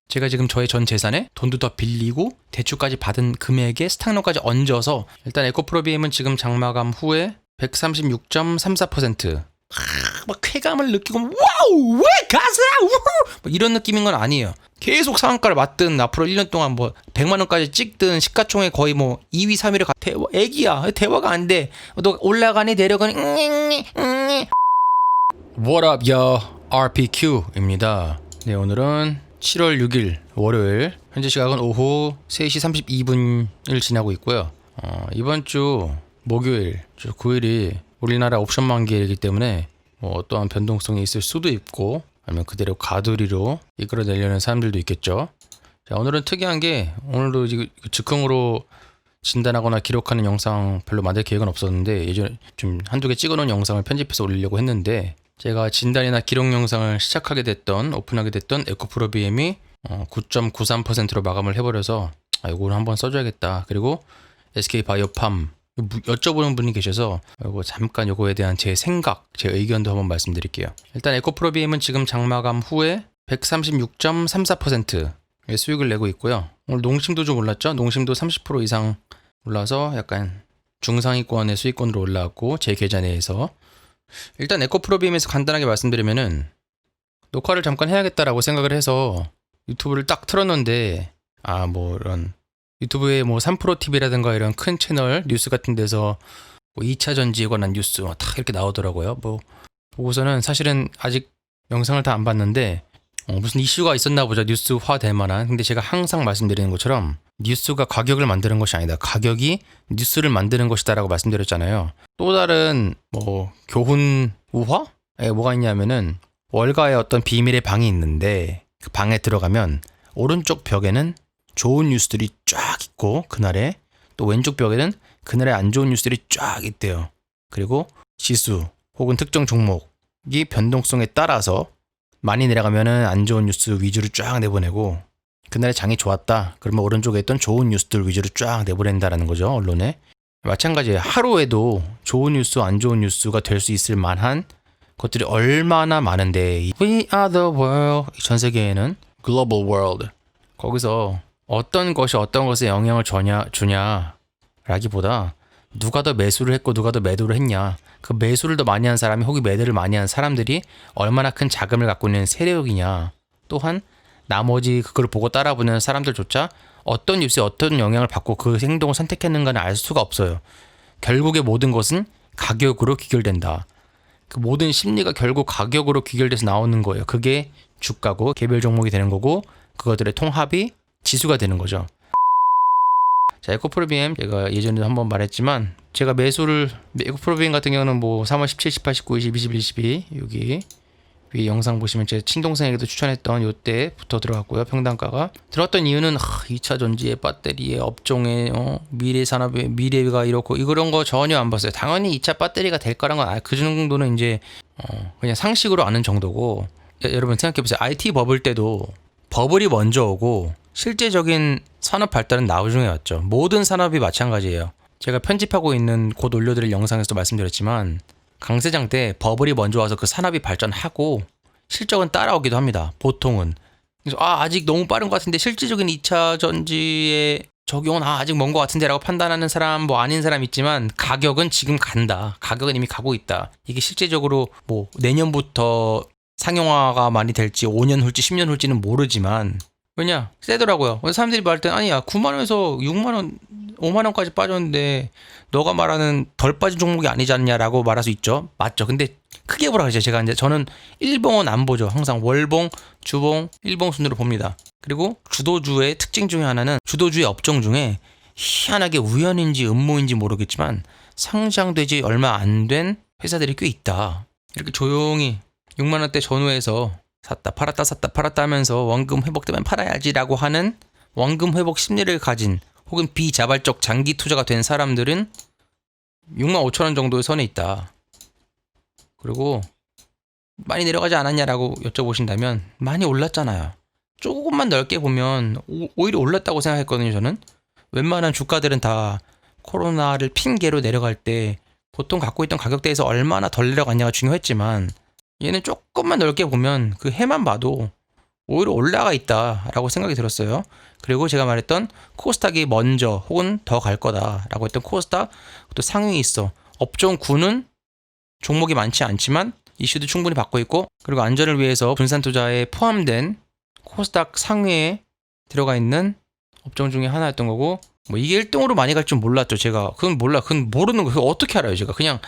제가 지금 저의 전 재산에 돈도 더 빌리고 대출까지 받은 금액에 스탁론까지 얹어서 일단 에코프로비엠은 지금 장마감 후에 136.34%. 막 쾌감을 느끼고 와우 왜 가사 뭐 이런 느낌인 건 아니에요. 계속 상한가를 맞든 앞으로 1년 동안 뭐 100만 원까지 찍든 시가총액 거의 뭐 2위 3위를 애기야 대화가 안 돼. 너 올라가니 내려가니 What up yo RPQ입니다. 네, 오늘은 7월 6일 월요일 현재 시각은 오후 3시 32분을 지나고 있고요. 이번 주 목요일 주 9일이 우리나라 옵션 만기이기 때문에 뭐 어떠한 변동성이 있을 수도 있고 아니면 그대로 가두리로 이끌어내려는 사람들도 있겠죠. 자, 오늘은 특이한 게 오늘도 즉흥으로 진단하거나 기록하는 영상 별로 만들 계획은 없었는데 예전에 좀 한두 개 찍어놓은 영상을 편집해서 올리려고 했는데 제가 진단이나 기록 영상을 시작하게 됐던 오픈하게 됐던 에코프로비엠이 9.93%로 마감을 해버려서 이걸 한번 써줘야겠다. 그리고 SK바이오팜 여쭤보는 분이 계셔서 잠깐 요거에 대한 제 생각, 제 의견도 한번 말씀드릴게요. 일단 에코프로비엠은 지금 장마감 후에 136.34%의 수익을 내고 있고요. 오늘 농심도 좀 올랐죠? 농심도 30% 이상 올라서 약간 중상위권의 수익권으로 올라왔고 제 계좌 내에서 일단 에코프로비엠에서 간단하게 말씀드리면은 녹화를 잠깐 해야겠다라고 생각을 해서 유튜브를 딱 틀었는데 이런 유튜브에 뭐 3프로TV라든가 이런 큰 채널 뉴스 같은 데서 뭐 2차 전지에 관한 뉴스 딱 이렇게 나오더라고요. 뭐 보고서는 사실은 아직 영상을 다 안 봤는데 무슨 이슈가 있었나 보자 뉴스화 될 만한. 근데 제가 항상 말씀드리는 것처럼 뉴스가 가격을 만드는 것이 아니다. 가격이 뉴스를 만드는 것이다라고 말씀드렸잖아요. 또 다른 뭐 교훈 우화에 뭐가 있냐면은 월가에 어떤 비밀의 방이 있는데 그 방에 들어가면 오른쪽 벽에는 좋은 뉴스들이 쫙 있고 그날에 또 왼쪽 벽에는 그날에 안 좋은 뉴스들이 쫙 있대요. 그리고 지수 혹은 특정 종목이 변동성에 따라서 많이 내려가면은 안 좋은 뉴스 위주로 쫙 내보내고 그날에 장이 좋았다 그러면 오른쪽에 있던 좋은 뉴스들 위주로 쫙 내보낸다라는 거죠. 언론에. 마찬가지예요. 하루에도 좋은 뉴스 안 좋은 뉴스가 될 수 있을 만한 것들이 얼마나 많은데 We are the world 전 세계에는 global world 거기서 어떤 것이 어떤 것에 영향을 주냐라기보다 누가 더 매수를 했고 누가 더 매도를 했냐 그 매수를 더 많이 한 사람이 혹은 매도를 많이 한 사람들이 얼마나 큰 자금을 갖고 있는 세력이냐 또한 나머지 그걸 보고 따라붙는 사람들조차 어떤 뉴스에 어떤 영향을 받고 그 행동을 선택했는가는 알 수가 없어요. 결국에 모든 것은 가격으로 귀결된다. 그 모든 심리가 결국 가격으로 귀결돼서 나오는 거예요. 그게 주가고 개별 종목이 되는 거고 그것들의 통합이 지수가 되는 거죠. 자, 에코프로비엠 제가 예전에도 한번 말했지만 제가 매수를 에코프로비엠 같은 경우는 뭐 3월 17, 18, 19, 20, 21, 22 여기 위 영상 보시면 제 친동생에게도 추천했던 요때부터 들어갔고요. 평단가가 들어갔던 이유는 2차 전지의 배터리의 업종의 미래 산업의 미래가 이렇고 이런 거 전혀 안 봤어요. 당연히 2차 배터리가 될 거란 건 그 정도는 이제 그냥 상식으로 아는 정도고 여러분 생각해보세요. IT 버블 때도 버블이 먼저 오고 실제적인 산업 발달은 나중에 왔죠. 모든 산업이 마찬가지예요. 제가 편집하고 있는 곧 올려드릴 영상에서도 말씀드렸지만 강세장 때 버블이 먼저 와서 그 산업이 발전하고 실적은 따라오기도 합니다. 보통은. 그래서 아직 너무 빠른 것 같은데 실질적인 2차 전지의 적용은 아직 먼 것 같은데 라고 판단하는 사람 뭐 아닌 사람 있지만 가격은 지금 간다. 가격은 이미 가고 있다. 이게 실제적으로 뭐 내년부터 상용화가 많이 될지 5년 후일지 10년 후일지는 모르지만 왜냐? 세더라고요. 사람들이 말할 때 아니야 9만원에서 6만원 5만원까지 빠졌는데 너가 말하는 덜 빠진 종목이 아니지 않냐라고 말할 수 있죠. 맞죠. 근데 크게 보라 그러죠. 제가 이제 저는 일봉은 안 보죠. 항상 월봉, 주봉, 일봉 순으로 봅니다. 그리고 주도주의 특징 중에 하나는 주도주의 업종 중에 희한하게 우연인지 음모인지 모르겠지만 상장되지 얼마 안 된 회사들이 꽤 있다. 이렇게 조용히 6만원대 전후에서 샀다 팔았다 하면서 원금 회복되면 팔아야지라고 하는 원금 회복 심리를 가진 혹은 비자발적 장기 투자가 된 사람들은 65,000원 정도의 선에 있다. 그리고 많이 내려가지 않았냐라고 여쭤보신다면 많이 올랐잖아요. 조금만 넓게 보면 오히려 올랐다고 생각했거든요. 저는 웬만한 주가들은 다 코로나를 핑계로 내려갈 때 보통 갖고 있던 가격대에서 얼마나 덜 내려갔냐가 중요했지만 얘는 조금만 넓게 보면 그 해만 봐도 오히려 올라가 있다라고 생각이 들었어요. 그리고 제가 말했던 코스닥이 먼저 혹은 더 갈 거다라고 했던 코스닥 또 상위에 있어. 업종 9는 종목이 많지 않지만 이슈도 충분히 받고 있고, 그리고 안전을 위해서 분산 투자에 포함된 코스닥 상위에 들어가 있는 업종 중에 하나였던 거고, 뭐 이게 1등으로 많이 갈 줄 몰랐죠. 제가 그건 모르는 거. 그거 어떻게 알아요? 제가 그냥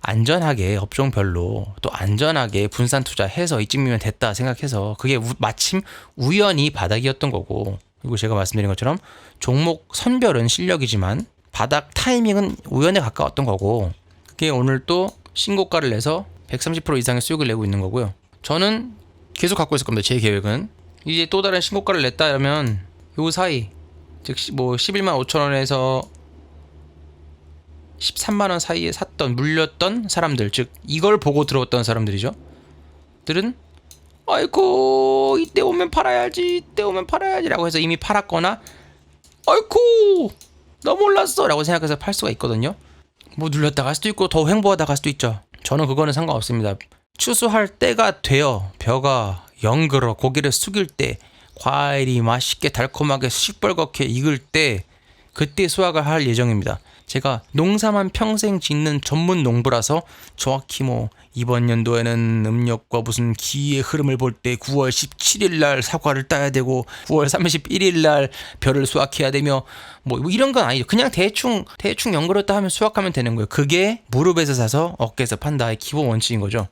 안전하게 업종별로 또 안전하게 분산 투자해서 이쯤이면 됐다 생각해서 그게 마침 우연히 바닥이었던 거고, 그리고 제가 말씀드린 것처럼 종목 선별은 실력이지만 바닥 타이밍은 우연에 가까웠던 거고, 그게 오늘 또 신고가를 내서 130% 이상의 수익을 내고 있는 거고요. 저는 계속 갖고 있을 겁니다. 제 계획은 이제 또 다른 신고가를 냈다면 요 사이, 즉 뭐 11만 5천 원에서 13만 원 사이에 샀던 물렸던 사람들, 즉 이걸 보고 들어왔던 사람들이죠. 들은 아이고 이때 오면 팔아야지, 이때 오면 팔아야지라고 해서 이미 팔았거나 아이고 너무 올랐어 라고 생각해서 팔 수가 있거든요. 뭐 눌렸다 갈 수도 있고 더 횡보하다 갈 수도 있죠. 저는 그거는 상관없습니다. 추수할 때가 되어 벼가 영그러 고개를 숙일 때, 과일이 맛있게 달콤하게 시뻘겋게 익을 때, 그때 수확을 할 예정입니다. 제가 농사만 평생 짓는 전문 농부라서 정확히 뭐 이번 연도에는 음력과 무슨 기의 흐름을 볼 때 9월 17일 날 사과를 따야 되고 9월 31일 날 벼를 수확해야 되며 뭐 이런 건 아니죠. 그냥 대충 연그렸다 하면 수확하면 되는 거예요. 그게 무릎에서 사서 어깨에서 판다의 기본 원칙인 거죠.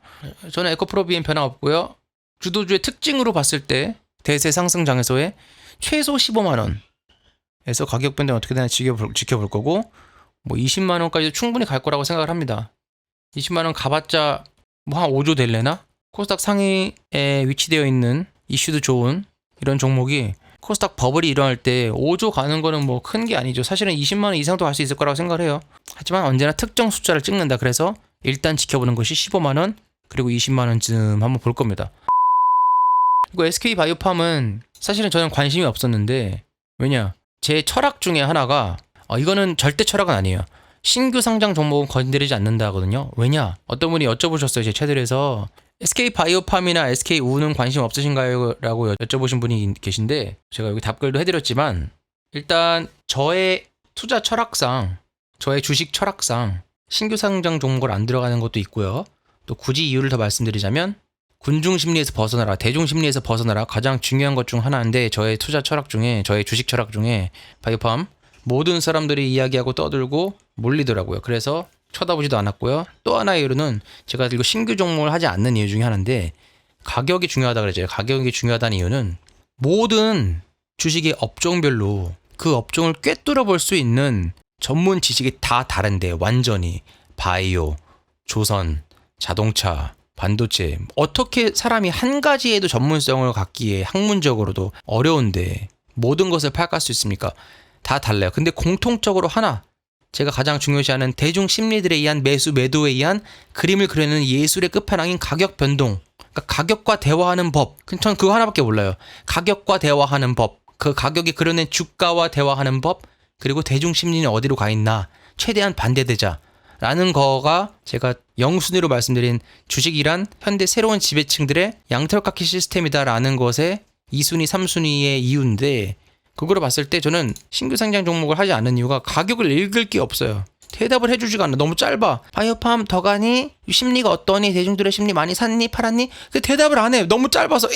저는 에코프로 BM 변화 없고요. 주도주의 특징으로 봤을 때 대세 상승 장에서의 최소 15만 원에서 가격 변동이 어떻게 되나 지켜볼 거고, 뭐 20만 원까지도 충분히 갈 거라고 생각을 합니다. 20만 원 가봤자 뭐 한 5조 될래나? 코스닥 상위에 위치되어 있는 이슈도 좋은 이런 종목이 코스닥 버블이 일어날 때 5조 가는 거는 뭐 큰 게 아니죠. 사실은 20만 원 이상도 갈 수 있을 거라고 생각을 해요. 하지만 언제나 특정 숫자를 찍는다. 그래서 일단 지켜보는 것이 15만 원 그리고 20만 원쯤 한번 볼 겁니다. 그리고 SK바이오팜은 사실은 저는 관심이 없었는데, 왜냐? 제 철학 중에 하나가 이거는 절대 철학은 아니에요. 신규 상장 종목은 건드리지 않는다 하거든요. 왜냐? 어떤 분이 여쭤보셨어요. 제 채널에서 SK바이오팜이나 SK우는 관심 없으신가요? 라고 여쭤보신 분이 계신데, 제가 여기 답글도 해드렸지만 일단 저의 투자 철학상, 저의 주식 철학상 신규 상장 종목을 안 들어가는 것도 있고요. 또 굳이 이유를 더 말씀드리자면 군중 심리에서 벗어나라, 대중 심리에서 벗어나라, 가장 중요한 것 중 하나인데, 저의 투자 철학 중에, 저의 주식 철학 중에 바이오팜 모든 사람들이 이야기하고 떠들고 몰리더라고요. 그래서 쳐다보지도 않았고요. 또 하나의 이유는 제가 이거 신규 종목을 하지 않는 이유 중에 하나인데, 가격이 중요하다 그랬죠. 가격이 중요하다는 이유는 모든 주식의 업종별로 그 업종을 꿰뚫어 볼 수 있는 전문 지식이 다 다른데, 완전히 바이오, 조선, 자동차, 반도체, 어떻게 사람이 한 가지에도 전문성을 갖기에 학문적으로도 어려운데 모든 것을 파악할 수 있습니까? 다 달라요. 근데 공통적으로 하나, 제가 가장 중요시하는 대중 심리들에 의한 매수 매도에 의한 그림을 그리는 예술의 끝판왕인 가격 변동, 그러니까 가격과 대화하는 법. 전 그거 하나밖에 몰라요. 가격과 대화하는 법, 그 가격이 그려낸 주가와 대화하는 법, 그리고 대중 심리는 어디로 가 있나, 최대한 반대되자 라는 거가 제가 영순위로 말씀드린 주식이란 현대 새로운 지배층들의 양털깎기 시스템이다라는 것의 2순위, 3순위의 이유인데, 그거로 봤을 때 저는 신규 상장 종목을 하지 않는 이유가 가격을 읽을 게 없어요. 대답을 해주지가 않아. 너무 짧아. 바이오팜 더 가니? 심리가 어떠니? 대중들의 심리 많이 샀니? 팔았니? 그 대답을 안 해요. 너무 짧아서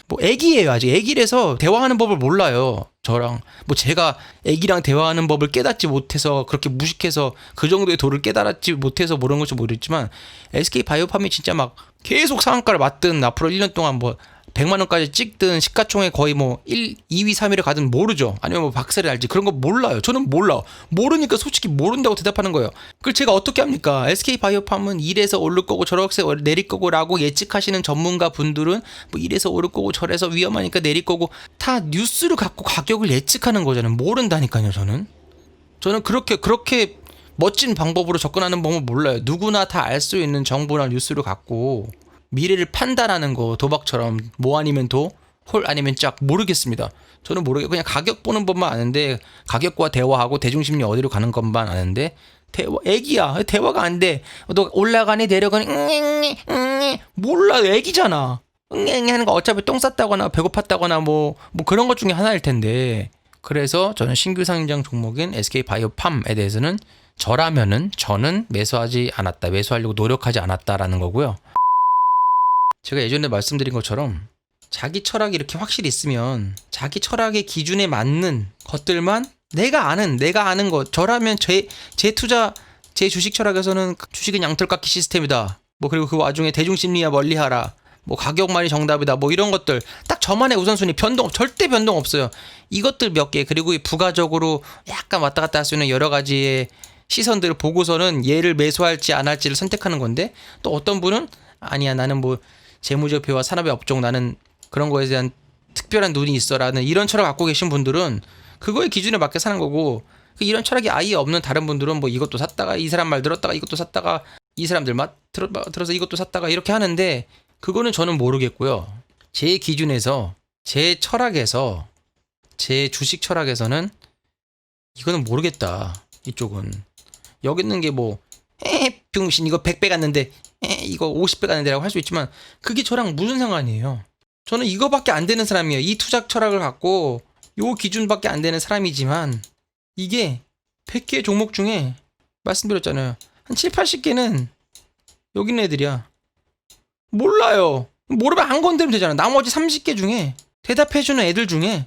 뭐 애기예요. 아직 애기라서 대화하는 법을 몰라요. 저랑 뭐 제가 애기랑 대화하는 법을 깨닫지 못해서, 그렇게 무식해서 그 정도의 도를 깨달았지 못해서 모르는 것이 모르겠지만, SK바이오팜이 진짜 막 계속 상한가를 맞든 앞으로 1년 동안 뭐 100만 원까지 찍든 시가총액 거의 뭐 2위, 3위를 가든 모르죠. 아니면 뭐 박세를 알지. 그런 거 몰라요. 저는 몰라. 모르니까 솔직히 모른다고 대답하는 거예요. 그걸 제가 어떻게 합니까? SK바이오팜은 이래서 오를 거고 저렇게 내릴 거고 라고 예측하시는 전문가 분들은 뭐 이래서 오를 거고 저래서 위험하니까 내릴 거고, 다 뉴스를 갖고 가격을 예측하는 거잖아요. 모른다니까요. 저는 그렇게 멋진 방법으로 접근하는 법은 몰라요. 누구나 다 알 수 있는 정보나 뉴스를 갖고 미래를 판단하는 거, 도박처럼 뭐 아니면 도, 홀 아니면 짝, 모르겠습니다. 저는 모르겠고 그냥 가격 보는 법만 아는데, 가격과 대화하고 대중심리 어디로 가는 것만 아는데, 애기야. 대화가 안 돼. 너 올라가니 내려가니 몰라. 애기잖아. 응애 하는 거 어차피 똥 쌌다거나 배고팠다거나 뭐 그런 것 중에 하나일 텐데. 그래서 저는 신규 상장 종목인 SK바이오팜에 대해서는 저는 매수하지 않았다. 매수하려고 노력하지 않았다라는 거고요. 제가 예전에 말씀드린 것처럼 자기 철학이 이렇게 확실히 있으면 자기 철학의 기준에 맞는 것들만 내가 아는 것. 저라면 제 투자, 제 주식 철학에서는 주식은 양털깎기 시스템이다. 뭐 그리고 그 와중에 대중심리와 멀리하라. 뭐 가격만이 정답이다. 뭐 이런 것들 딱 저만의 우선순위 절대 변동 없어요. 이것들 몇 개 그리고 부가적으로 약간 왔다 갔다 할 수 있는 여러 가지의 시선들을 보고서는 얘를 매수할지 안 할지를 선택하는 건데 또 어떤 분은 아니야 나는 뭐 재무제표와 산업의 업종 나는 그런 거에 대한 특별한 눈이 있어라는 이런 철학 갖고 계신 분들은 그거의 기준에 맞게 사는 거고 이런 철학이 아예 없는 다른 분들은 뭐 이것도 샀다가 이 사람 말 들었다가 이것도 샀다가 이 사람들 들어서 이것도 샀다가 이렇게 하는데 그거는 저는 모르겠고요. 제 기준에서 제 철학에서 제 주식 철학에서는 이거는 모르겠다. 이쪽은 여기 있는 게 뭐 병신 이거 100배 갔는데 이거 50배 갔는데라고 할 수 있지만 그게 저랑 무슨 상관이에요. 저는 이거밖에 안 되는 사람이에요. 이 투자 철학을 갖고 요 기준밖에 안 되는 사람이지만 이게 100개 종목 중에 말씀드렸잖아요. 한 7, 80개는 여기 있는 애들이야. 몰라요. 모르면 안 건드리면 되잖아. 나머지 30개 중에 대답해주는 애들 중에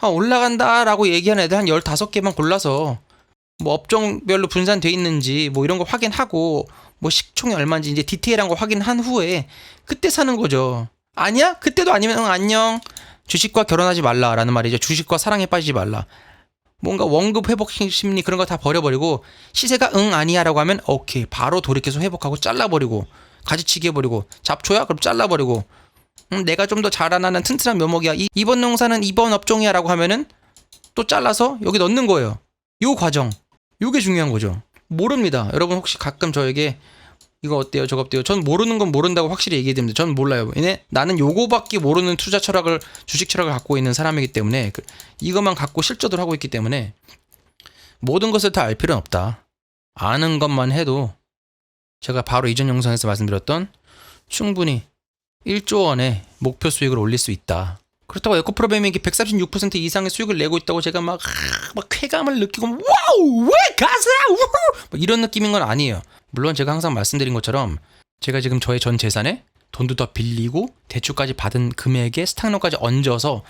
올라간다라고 얘기하는 애들 한 15개만 골라서 뭐 업종별로 분산돼 있는지 뭐 이런 거 확인하고 뭐 시총이 얼마인지 이제 디테일한 거 확인한 후에 그때 사는 거죠. 아니야? 그때도 아니면 안녕. 주식과 결혼하지 말라라는 말이죠. 주식과 사랑에 빠지지 말라. 뭔가 원급 회복 심리 그런 거 다 버려버리고 시세가 아니야라고 하면 오케이 바로 돌이켜서 회복하고 잘라버리고 가지치기 해버리고 잡초야? 그럼 잘라버리고 내가 좀 더 자라나는 튼튼한 묘목이야. 이번 농사는 이번 업종이야라고 하면은 또 잘라서 여기 넣는 거예요. 요 과정 요게 중요한 거죠. 모릅니다. 여러분 혹시 가끔 저에게 이거 어때요? 저거 어때요? 전 모르는 건 모른다고 확실히 얘기해야 됩니다. 전 몰라요. 나는 요거밖에 모르는 투자 철학을 주식 철학을 갖고 있는 사람이기 때문에 이것만 갖고 실저들 하고 있기 때문에 모든 것을 다 알 필요는 없다. 아는 것만 해도 제가 바로 이전 영상에서 말씀드렸던 충분히 1조 원의 목표 수익을 올릴 수 있다. 그렇다고 에코프로베믹이 136% 이상의 수익을 내고 있다고 제가 막 쾌감을 느끼고 와우 왜 가세요 뭐 이런 느낌인 건 아니에요. 물론 제가 항상 말씀드린 것처럼 제가 지금 저의 전 재산에 돈도 더 빌리고 대출까지 받은 금액에 스탁론까지 얹어서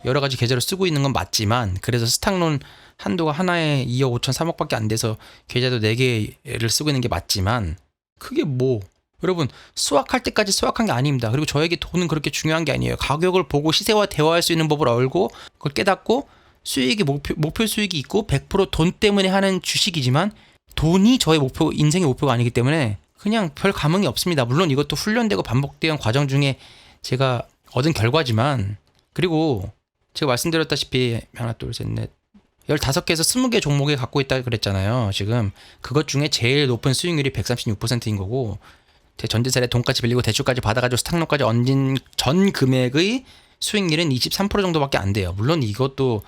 여러 가지 계좌를 쓰고 있는 건 맞지만 그래서 스탁론 한도가 하나에 2억 5천 3억밖에 안 돼서 계좌도 4개를 쓰고 있는 게 맞지만 그게 뭐 여러분 수확할 때까지 수확한 게 아닙니다. 그리고 저에게 돈은 그렇게 중요한 게 아니에요. 가격을 보고 시세와 대화할 수 있는 법을 알고 그걸 깨닫고 수익이 목표 수익이 있고 100% 돈 때문에 하는 주식이지만 돈이 저의 인생의 목표가 아니기 때문에 그냥 별 감흥이 없습니다. 물론 이것도 훈련되고 반복되는 과정 중에 제가 얻은 결과지만 그리고 제가 말씀드렸다시피 하나 둘 셋 넷 15개에서 20개 종목에 갖고 있다고 그랬잖아요. 지금 그것 중에 제일 높은 수익률이 136%인 거고 제 전재산에 돈까지 빌리고 대출까지 받아가지고 스탁론까지 얹은 전 금액의 수익률은 23% 정도밖에 안 돼요. 물론 이것도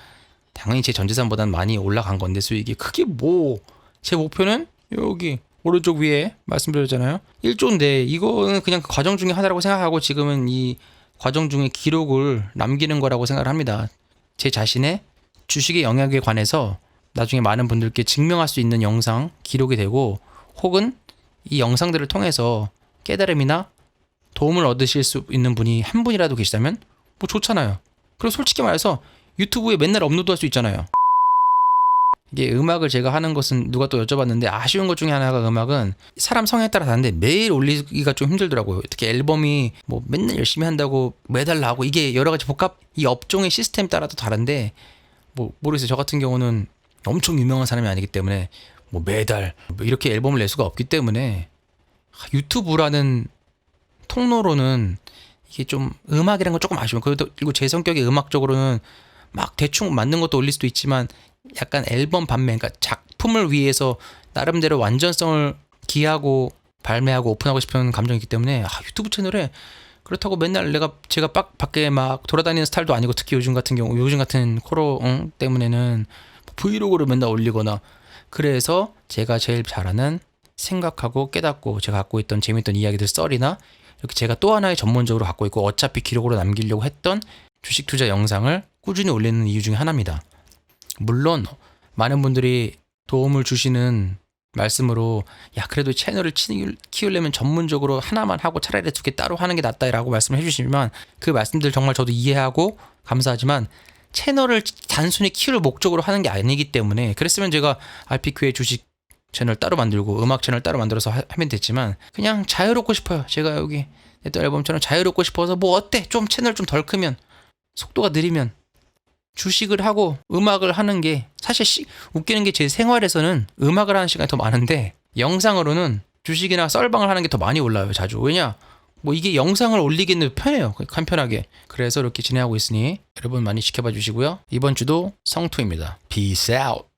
당연히 제 전재산보다는 많이 올라간 건데 수익이 그게 뭐 제 목표는 여기 오른쪽 위에 말씀드렸잖아요. 1조인데 이거는 그냥 그 과정 중에 하나라고 생각하고 지금은 이 과정 중에 기록을 남기는 거라고 생각을 합니다. 제 자신의 주식의 영역에 관해서 나중에 많은 분들께 증명할 수 있는 영상 기록이 되고 혹은 이 영상들을 통해서 깨달음이나 도움을 얻으실 수 있는 분이 한 분이라도 계시다면 뭐 좋잖아요. 그리고 솔직히 말해서 유튜브에 맨날 업로드할 수 있잖아요. 이게 음악을 제가 하는 것은 누가 또 여쭤봤는데 아쉬운 것 중에 하나가 음악은 사람 성향에 따라 다른데 매일 올리기가 좀 힘들더라고요. 특히 앨범이 뭐 맨날 열심히 한다고 매달 나오고 이게 여러 가지 이 업종의 시스템 따라도 다른데 뭐 모르겠어요. 저 같은 경우는 엄청 유명한 사람이 아니기 때문에 뭐 매달 뭐 이렇게 앨범을 낼 수가 없기 때문에 유튜브라는 통로로는 이게 좀 음악이라는 건 조금 아쉬워요. 그리고 제 성격이 음악적으로는 막 대충 만든 것도 올릴 수도 있지만 약간 앨범 판매, 그러니까 작품을 위해서 나름대로 완전성을 기하고 발매하고 오픈하고 싶은 감정이 있기 때문에 유튜브 채널에 그렇다고 맨날 제가 밖에 막 돌아다니는 스타일도 아니고 특히 요즘 같은 코로나 때문에는 브이로그를 맨날 올리거나 그래서 제가 제일 잘하는 생각하고 깨닫고 제가 갖고 있던 재밌던 이야기들 썰이나 이렇게 제가 또 하나의 전문적으로 갖고 있고 어차피 기록으로 남기려고 했던 주식 투자 영상을 꾸준히 올리는 이유 중에 하나입니다. 물론 많은 분들이 도움을 주시는 말씀으로 야 그래도 채널을 키우려면 전문적으로 하나만 하고 차라리 2개 따로 하는 게 낫다라고 말씀을 해주시지만 그 말씀들 정말 저도 이해하고 감사하지만 채널을 단순히 키울 목적으로 하는 게 아니기 때문에 그랬으면 제가 RPQ의 주식 채널 따로 만들고 음악 채널 따로 만들어서 하면 됐지만 그냥 자유롭고 싶어요. 제가 여기 내또 앨범처럼 자유롭고 싶어서 뭐 어때? 좀 채널 좀 덜 크면 속도가 느리면 주식을 하고 음악을 하는 게 사실 웃기는 게 제 생활에서는 음악을 하는 시간이 더 많은데 영상으로는 주식이나 썰방을 하는 게 더 많이 올라와요. 자주. 왜냐? 뭐 이게 영상을 올리기는 편해요. 간편하게. 그래서 이렇게 진행하고 있으니 여러분 많이 지켜봐 주시고요. 이번 주도 성투입니다. Peace out.